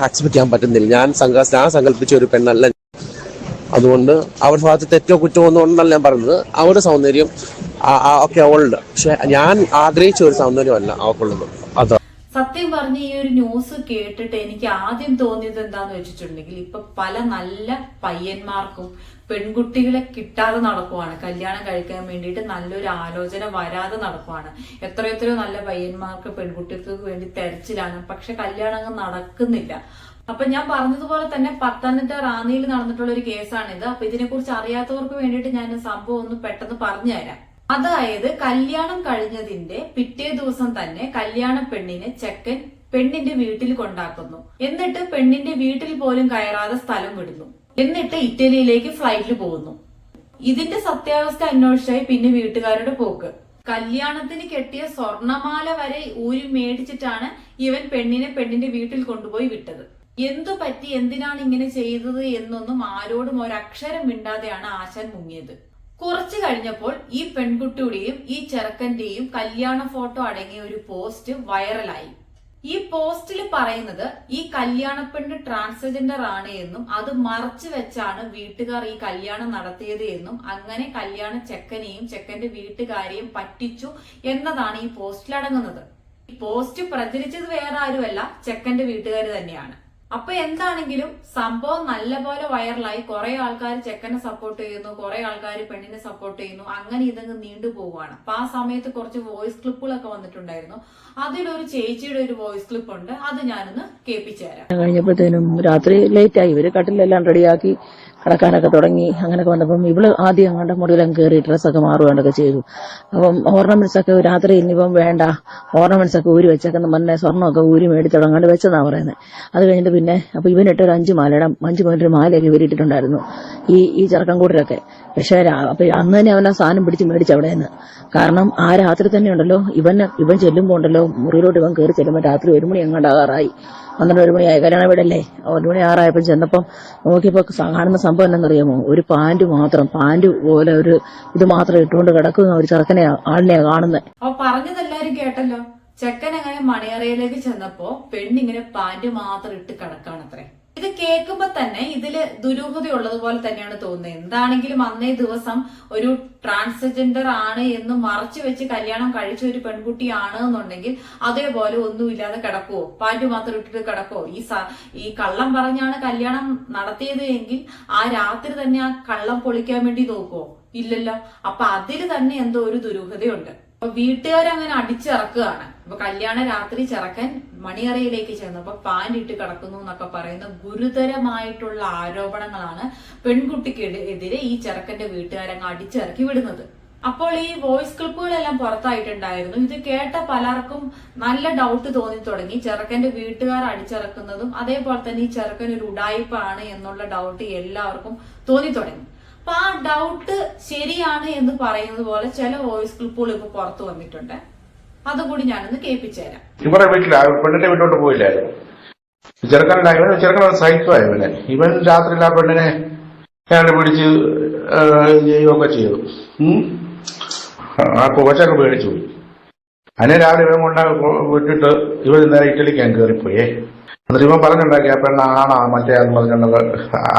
Accept ചെയ്യാൻ പറ്റുന്നില്ല. ഞാൻ സങ്കല്പിച്ച ഒരു പെണ്ണല്ല. അതുകൊണ്ട് അവരുടെ ഭാഗത്ത് തെറ്റോ കുറ്റമോ ഒന്നും ഉണ്ടല്ല ഞാൻ പറയുന്നത്. അവരുടെ സൗന്ദര്യം ഒക്കെ അവളുണ്ട്, പക്ഷെ ഞാൻ ആഗ്രഹിച്ച ഒരു സൗന്ദര്യമല്ല അവൾക്കുള്ളത്. അതാ സത്യം പറഞ്ഞ ഈ ഒരു ന്യൂസ് കേട്ടിട്ട് എനിക്ക് ആദ്യം തോന്നിയത് എന്താന്ന് വെച്ചിട്ടുണ്ടെങ്കിൽ, ഇപ്പൊ പല നല്ല പയ്യന്മാർക്കും പെൺകുട്ടികളെ കിട്ടാതെ നടക്കുവാണ്. കല്യാണം കഴിക്കാൻ വേണ്ടിയിട്ട് നല്ലൊരു ആലോചന വരാതെ നടക്കുവാണ്. എത്രയോ നല്ല പയ്യന്മാർക്ക് പെൺകുട്ടികൾക്ക് വേണ്ടി തെരച്ചിലാണ്, പക്ഷെ കല്യാണം നടക്കുന്നില്ല. അപ്പൊ ഞാൻ പറഞ്ഞതുപോലെ തന്നെ പത്തനംതിട്ട റാന്നിയിൽ നടന്നിട്ടുള്ള ഒരു കേസാണിത്. അപ്പൊ ഇതിനെക്കുറിച്ച് അറിയാത്തവർക്ക് വേണ്ടിയിട്ട് ഞാൻ സംഭവം ഒന്ന് പെട്ടെന്ന് പറഞ്ഞുതരാം. അതായത് കല്യാണം കഴിഞ്ഞതിന്റെ പിറ്റേ ദിവസം തന്നെ കല്യാണ പെണ്ണിനെ ചെക്കൻ പെണ്ണിന്റെ വീട്ടിൽ കൊണ്ടാക്കുന്നു. എന്നിട്ട് പെണ്ണിന്റെ വീട്ടിൽ പോലും കയറാതെ സ്ഥലം വിടുന്നു. എന്നിട്ട് ഇറ്റലിയിലേക്ക് ഫ്ലൈറ്റിൽ പോകുന്നു. ഇതിന്റെ സത്യാവസ്ഥ അന്വേഷിച്ചായി പിന്നെ വീട്ടുകാരുടെ പോക്ക്. കല്യാണത്തിന് കെട്ടിയ സ്വർണമാല വരെ ഊരി മേടിച്ചിട്ടാണ് ഇവൻ പെണ്ണിനെ പെണ്ണിന്റെ വീട്ടിൽ കൊണ്ടുപോയി വിട്ടത്. എന്തു പറ്റി, എന്തിനാണ് ഇങ്ങനെ ചെയ്തത് എന്നൊന്നും ആരോടും ഒരക്ഷരം മിണ്ടാതെയാണ് ആശാൻ മുങ്ങിയത്. കുറച്ചു കഴിഞ്ഞപ്പോൾ ഈ പെൺകുട്ടിയുടെയും ഈ ചെറുക്കന്റെയും കല്യാണ ഫോട്ടോ അടങ്ങിയ ഒരു പോസ്റ്റ് വൈറലായി. ഈ പോസ്റ്റിൽ പറയുന്നത് ഈ കല്യാണ പെണ്ണ് ട്രാൻസ്ജെൻഡർ ആണ് എന്നും അത് മറച്ചു വെച്ചാണ് വീട്ടുകാർ ഈ കല്യാണം നടത്തിയത് എന്നും അങ്ങനെ കല്യാണ ചെക്കനെയും ചെക്കന്റെ വീട്ടുകാരെയും പറ്റിച്ചു എന്നതാണ് ഈ പോസ്റ്റിൽ അടങ്ങുന്നത്. ഈ പോസ്റ്റ് പ്രചരിച്ചത് വേറെ ആരുമല്ല, ചെക്കന്റെ വീട്ടുകാർ തന്നെയാണ്. അപ്പൊ എന്താണെങ്കിലും സംഭവം നല്ലപോലെ വൈറലായി. കുറെ ആൾക്കാർ ചെക്കനെ സപ്പോർട്ട് ചെയ്യുന്നു, കുറെ ആൾക്കാർ പെണ്ണിനെ സപ്പോർട്ട് ചെയ്യുന്നു. അങ്ങനെ ഇതങ്ങ് നീണ്ടു പോവുകയാണ്. അപ്പൊ ആ സമയത്ത് കുറച്ച് വോയിസ് ക്ലിപ്പുകളൊക്കെ വന്നിട്ടുണ്ടായിരുന്നു. അതിലൊരു ചേച്ചിയുടെ ഒരു വോയിസ് ക്ലിപ്പ് ഉണ്ട്, അത് ഞാനൊന്ന് കേൾപ്പിച്ചു തരാം. കഴിഞ്ഞപ്പോഴത്തേനും രാത്രി ലേറ്റ് ആയി. ഇവര് കട്ടിലെല്ലാം റെഡിയാക്കി കിടക്കാനൊക്കെ തുടങ്ങി. അങ്ങനെയൊക്കെ വന്നപ്പം ഇവള് ആദ്യം അങ്ങോട്ട് മുറിയിലും കയറി ഡ്രസ്സൊക്കെ മാറുകയൊക്കെ ചെയ്തു. അപ്പം ഓർണമെന്റ്സ് ഒക്കെ രാത്രി ഇനിയിപ്പം വേണ്ട, ഓർണമെന്റ്സ് ഒക്കെ ഊരി വെച്ചേക്കെന്ന് പറഞ്ഞ സ്വർണ്ണമൊക്കെ ഊരി മേടിച്ചോടങ്ങാണ്ട് വെച്ചെന്നാ പറയുന്നത്. അത് കഴിഞ്ഞിട്ട് പിന്നെ അപ്പൊ ഇവനിട്ടൊരു 5 മാലയുടെ മാലയൊക്കെ ഇവരിട്ടിട്ടുണ്ടായിരുന്നു ഈ ചെറുക്കൻ കൂട്ടരൊക്കെ. പക്ഷെ അപ്പൊ അന്ന് തന്നെ അവൻ ആ സാധനം പിടിച്ച് മേടിച്ചു അവിടെ നിന്ന്. കാരണം ആ രാത്രി തന്നെ ഉണ്ടല്ലോ ഇവൻ ചെല്ലുമ്പോ ഉണ്ടല്ലോ മുറിയിലോട്ട് ഇവൻ കയറി ചെല്ലുമ്പോൾ രാത്രി 1 മണി എങ്ങാണ്ടാകാറായി. 12 മണിയായി. കല്യാണ വീടല്ലേ, 1 മണി 6 ചെന്നപ്പം നോക്കിയപ്പോ കാണുന്ന സംഭവം എന്നറിയാമോ, ഒരു പാന്റ് പോലെ ഒരു ഇത് മാത്രം ഇട്ടുകൊണ്ട് കിടക്കുന്ന ഒരു ആളിനെയാ കാണുന്നത്. അപ്പൊ പറഞ്ഞതെല്ലാരും കേട്ടല്ലോ. ചെക്കൻ അങ്ങനെ മണിയറയിലേക്ക് ചെന്നപ്പോ പെണ്ണിങ്ങനെ പാന്റ് മാത്രം ഇട്ട് കിടക്കാണത്രേ. ഇത് കേൾക്കുമ്പോ തന്നെ ഇതില് ദുരൂഹതയുള്ളതുപോലെ തന്നെയാണ് തോന്നുന്നത്. എന്താണെങ്കിലും അന്നേ ദിവസം ഒരു ട്രാൻസ്ജെൻഡർ ആണ് എന്ന് മറച്ചു വെച്ച് കല്യാണം കഴിച്ച ഒരു പെൺകുട്ടിയാണ് എന്നുണ്ടെങ്കിൽ അതേപോലെ ഒന്നുമില്ലാതെ കിടക്കുവോ, പാന്റ് മാത്രം ഇട്ടിട്ട് കിടക്കുവോ? ഈ കള്ളം പറഞ്ഞാണ് കല്യാണം നടത്തിയത് എങ്കിൽ ആ രാത്രി തന്നെ ആ കള്ളം പൊളിക്കാൻ വേണ്ടി നോക്കുവോ? ഇല്ലല്ലോ. അപ്പൊ അതിൽ തന്നെ എന്തോ ഒരു ദുരൂഹതയുണ്ട്. അപ്പൊ വീട്ടുകാരങ്ങനെ അടിച്ചിറക്കുകയാണ്. അപ്പൊ കല്യാണ രാത്രി ചെറുക്കൻ മണിയറയിലേക്ക് ചെന്നപ്പോ പാന്റ് ഇട്ട് കിടക്കുന്നു എന്നൊക്കെ പറയുന്ന ഗുരുതരമായിട്ടുള്ള ആരോപണങ്ങളാണ് പെൺകുട്ടിക്കെതിരെ ഈ ചെറുക്കന്റെ വീട്ടുകാരങ്ങ് അടിച്ചിറക്കി വിടുന്നത്. അപ്പോൾ ഈ വോയിസ് ക്ലിപ്പുകളെല്ലാം പുറത്തായിട്ടുണ്ടായിരുന്നു. ഇത് കേട്ട പലർക്കും നല്ല ഡൗട്ട് തോന്നി തുടങ്ങി. ചെറുക്കന്റെ വീട്ടുകാർ അടിച്ചിറക്കുന്നതും അതേപോലെ തന്നെ ഈ ചെറുക്കൻ ഒരു ഉഡായിപ്പാണ് എന്നുള്ള ഡൗട്ട് എല്ലാവർക്കും തോന്നി തുടങ്ങി. അപ്പൊ ആ ഡൗട്ട് ശരിയാണ് എന്ന് പറയുന്നത് പോലെ ചില വോയിസ് ക്ലിപ്പുകൾ ഇപ്പൊ പുറത്തു വന്നിട്ടുണ്ട്. അതുകൂടി ഞാനൊന്ന് കേൾപ്പിച്ചു തരാം. ഇവരുടെ വീട്ടില് പെണ്ണിന്റെ വീട്ടിലോട്ട് പോയില്ലായിരുന്നു. ചെറുക്കൻ സഹിത്വമായി ഇവൻ രാത്രി ആ പെണ്ണിനെ അയാളെ പിടിച്ച് ചെയ്യുകയൊക്കെ ചെയ്തു. ആ കൊച്ചൊക്കെ പേടിച്ചു പോയി. അതിനെ രാവിലെ ഇവൻ കൊണ്ട് വിട്ടിട്ട് ഇവർ നേരെ ഇറ്റലിക്കാൻ കയറിപ്പോയേ. എന്നിട്ട് ഇവൻ പറഞ്ഞുണ്ടാക്കി ആ പെണ്ണാണോ മറ്റേ എന്ന് പറഞ്ഞുള്ള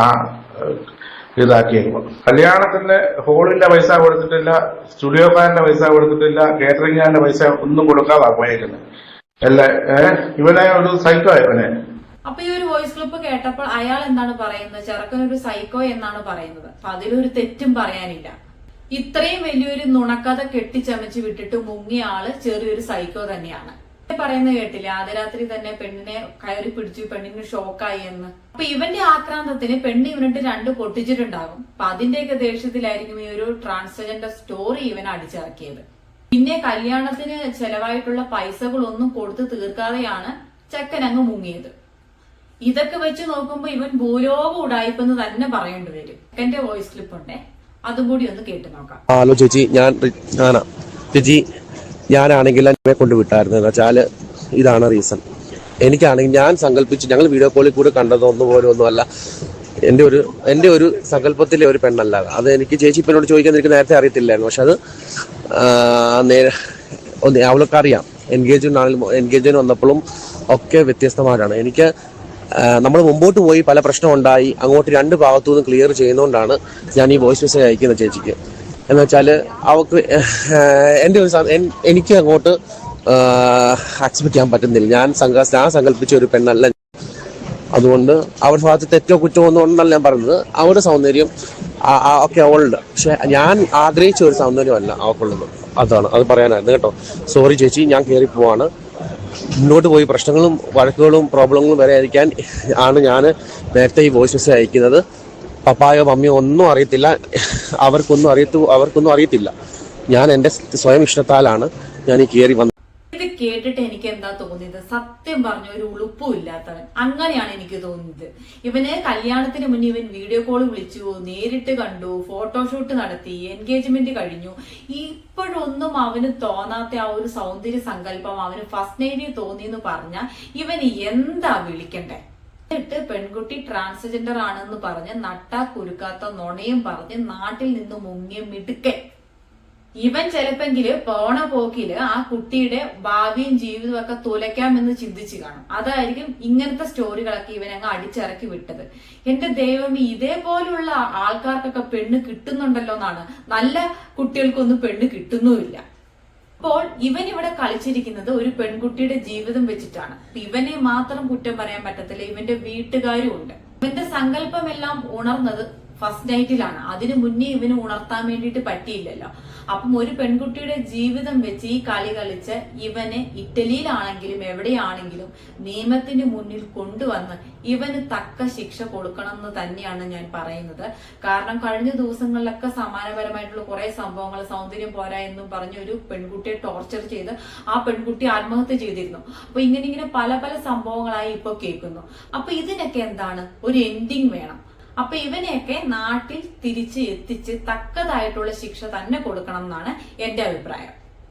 ആ ഇതാക്കിയേക്കും. കല്യാണത്തിന്റെ ഹോളിന്റെ പൈസ കൊടുത്തിട്ടില്ല, സ്റ്റുഡിയോ ഫാനിന്റെ പൈസ കൊടുത്തിട്ടില്ല, കേറ്ററിംഗിന്റെ പൈസ ഒന്നും കൊടുക്കാതാ പോയേക്കുന്നത്. ഇവനെ ഒരു സൈക്കോ ഇവനെ. അപ്പൊ ഈ ഒരു വോയിസ് ക്ലിപ്പ് കേട്ടപ്പോൾ അയാൾ എന്താണ് പറയുന്നത്? ചെറുക്കനൊരു സൈക്കോ എന്നാണ് പറയുന്നത്. അപ്പൊ അതിലൊരു തെറ്റും പറയാനില്ല. ഇത്രയും വലിയൊരു നുണക്കഥ കെട്ടിച്ചമച്ച് വിട്ടിട്ട് മുങ്ങിയ ആള് ചെറിയൊരു സൈക്കോ തന്നെയാണ്. പറയുന്നത് കേട്ടില്ല, ആദ്യ രാത്രി തന്നെ പെണ്ണിനെ കയറി പിടിച്ചു, പെണ്ണിന് ഷോക്കായി എന്ന്. അപ്പൊ ഇവന്റെ ആക്രാന്തത്തിന് പെണ്ണ് ഇവനിട്ട് 2 പൊട്ടിച്ചിട്ടുണ്ടാകും. അപ്പൊ അതിന്റെയൊക്കെ ദേഷ്യത്തിലായിരിക്കും ഈ ഒരു ട്രാൻസ്ജെൻഡർ സ്റ്റോറി ഇവൻ അടിച്ചിറക്കിയത്. പിന്നെ കല്യാണത്തിന് ചെലവായിട്ടുള്ള പൈസകളൊന്നും കൊടുത്തു തീർക്കാതെയാണ് ചെക്കൻ അങ്ങ് മുങ്ങിയത്. ഇതൊക്കെ വെച്ച് നോക്കുമ്പോ ഇവൻ ഭൂലോക ഉടായിപ്പെന്ന് തന്നെ പറയേണ്ടി വരും. ചെക്കന്റെ വോയിസ് ക്ലിപ്പ് ഉണ്ടേ, അതും കൂടി ഒന്ന് കേട്ടു നോക്കാം. ഹലോ ചേച്ചി, ഞാനാണെങ്കിൽ എന്നെ കൊണ്ട് വിട്ടായിരുന്നു. എന്ന് വെച്ചാൽ ഇതാണ് റീസൺ. എനിക്കാണെങ്കിൽ ഞാൻ സങ്കല്പിച്ച്, ഞങ്ങൾ വീഡിയോ കോളിൽ കൂടെ ഒന്നുമല്ല. എൻ്റെ ഒരു സങ്കല്പത്തിലെ ഒരു പെണ്ണല്ല അത്. എനിക്ക് ചേച്ചി ഇപ്പം എന്നോട് ചോദിക്കാൻ എനിക്ക് നേരത്തെ അറിയത്തില്ലായിരുന്നു. പക്ഷെ അത് അവൾക്ക് അറിയാം. എൻഗേജ്മെന്റ് വന്നപ്പോഴും ഒക്കെ വ്യത്യസ്തമായിട്ടാണ്. എനിക്ക് നമ്മൾ മുമ്പോട്ട് പോയി പല പ്രശ്നം ഉണ്ടായി അങ്ങോട്ട് രണ്ട് ഭാഗത്തു നിന്നും ക്ലിയർ ചെയ്യുന്നതുകൊണ്ടാണ് ഞാൻ ഈ വോയിസ് മെസ്സേജ് അയക്കുന്നത് ചേച്ചിക്ക്. എന്ന് വെച്ചാൽ അവർക്ക് എൻ്റെ ഒരു എനിക്ക് അങ്ങോട്ട് ആക്സെപ്റ്റ് ചെയ്യാൻ പറ്റുന്നില്ല. ഞാൻ സങ്കല്പിച്ച ഒരു പെണ്ണല്ല. അതുകൊണ്ട് അവരുടെ ഭാഗത്ത് തെറ്റോ കുറ്റമോ ഒന്നും ഉണ്ടെന്നല്ല ഞാൻ പറയുന്നത്. അവരുടെ സൗന്ദര്യം ഒക്കെ അവളുടെ, പക്ഷെ ഞാൻ ആഗ്രഹിച്ച ഒരു സൗന്ദര്യമല്ല അവൾക്കുള്ളത്. അത് പറയാനായിരുന്നു കേട്ടോ. സോറി ചേച്ചി, ഞാൻ കയറി പോവാണ്. മുന്നോട്ട് പോയി പ്രശ്നങ്ങളും വഴക്കുകളും പ്രോബ്ലങ്ങളും വരാതിരിക്കാൻ ആണ് ഞാൻ നേരത്തെ ഈ വോയിസ് മെസ്സേജ് അയക്കുന്നത്. പപ്പായോ മമ്മിയോ ഒന്നും അറിയത്തില്ല, അവർക്കൊന്നും അറിയത്തില്ല. ഞാൻ എൻ്റെ സ്വയം ഇഷ്ടത്താലാണ് ഞാൻ ഈ കയറി വന്നത്. ഇത് കേട്ടിട്ട് എനിക്ക് എന്താ തോന്നിയത്, സത്യം പറഞ്ഞ ഒരു ഉളുപ്പും ഇല്ലാത്തവൻ, അങ്ങനെയാണ് എനിക്ക് തോന്നിയത്. ഇവന് കല്യാണത്തിന് മുന്നേ ഇവൻ വീഡിയോ കോൾ വിളിച്ചു, നേരിട്ട് കണ്ടു, ഫോട്ടോഷൂട്ട് നടത്തി, എൻഗേജ്മെന്റ് കഴിഞ്ഞു. ഇപ്പോഴൊന്നും അവന് തോന്നാത്ത ആ ഒരു സൗന്ദര്യ സങ്കല്പം അവന് ഫസ്റ്റ് നൈറ്റിൽ തോന്നിയെന്ന് പറഞ്ഞാൽ ഇവന് എന്താ വിളിക്കണ്ടേ? എന്നിട്ട് പെൺകുട്ടി ട്രാൻസ്ജെൻഡർ ആണെന്ന് പറഞ്ഞ് നട്ടാ കുരുക്കാത്ത നുണയും പറഞ്ഞ് നാട്ടിൽ നിന്ന് മുങ്ങിയ മിടുക്കൻ. ഇവൻ ചിലപ്പെങ്കില് പോണ പോക്കില് ആ കുട്ടിയുടെ ഭാവിയും ജീവിതവും ഒക്കെ തുലയ്ക്കാമെന്ന് ചിന്തിച്ചു കാണും. അതായിരിക്കും ഇങ്ങനത്തെ സ്റ്റോറികളൊക്കെ ഇവൻ അങ്ങ് അടിച്ചിറക്കി വിട്ടത്. എന്റെ ദൈവമേ, ഇതേപോലുള്ള ആൾക്കാർക്കൊക്കെ പെണ്ണ് കിട്ടുന്നുണ്ടല്ലോ എന്നാണ്. നല്ല കുട്ടികൾക്കൊന്നും പെണ്ണ് കിട്ടുന്നുമില്ല. അപ്പോൾ ഇവൻ ഇവിടെ കളിച്ചിരിക്കുന്നത് ഒരു പെൺകുട്ടിയുടെ ജീവിതം വെച്ചിട്ടാണ്. ഇവനെ മാത്രം കുറ്റം പറയാൻ പറ്റത്തില്ല, ഇവന്റെ വീട്ടുകാരും ഉണ്ട്. ഇവന്റെ സങ്കല്പമെല്ലാം ഉണർന്നത് ഫസ്റ്റ് നൈറ്റിലാണ്. അതിനു മുന്നേ ഇവന് ഉണർത്താൻ വേണ്ടിയിട്ട് പറ്റിയില്ലല്ലോ. അപ്പം ഒരു പെൺകുട്ടിയുടെ ജീവിതം വെച്ച് ഈ കളി കളിച്ച് ഇവന് ഇറ്റലിയിലാണെങ്കിലും എവിടെയാണെങ്കിലും നിയമത്തിന് മുന്നിൽ കൊണ്ടുവന്ന് ഇവന് തക്ക ശിക്ഷ കൊടുക്കണം എന്ന് തന്നെയാണ് ഞാൻ പറയുന്നത്. കാരണം കഴിഞ്ഞ ദിവസങ്ങളിലൊക്കെ സമാനപരമായിട്ടുള്ള കുറെ സംഭവങ്ങൾ, സൗന്ദര്യം പോരാ എന്നും പറഞ്ഞ് ഒരു പെൺകുട്ടിയെ ടോർച്ചർ ചെയ്ത് ആ പെൺകുട്ടി ആത്മഹത്യ ചെയ്തിരുന്നു. അപ്പൊ ഇങ്ങനെ പല പല സംഭവങ്ങളായി ഇപ്പൊ കേൾക്കുന്നു. അപ്പൊ ഇതിനൊക്കെ എന്താണ്, ഒരു എൻഡിങ് വേണം. അപ്പൊ ഇവനെയൊക്കെ നാട്ടിൽ തിരിച്ച് എത്തിച്ച് തക്കതായിട്ടുള്ള ശിക്ഷ തന്നെ കൊടുക്കണം എന്നാണ് എന്റെ അഭിപ്രായം.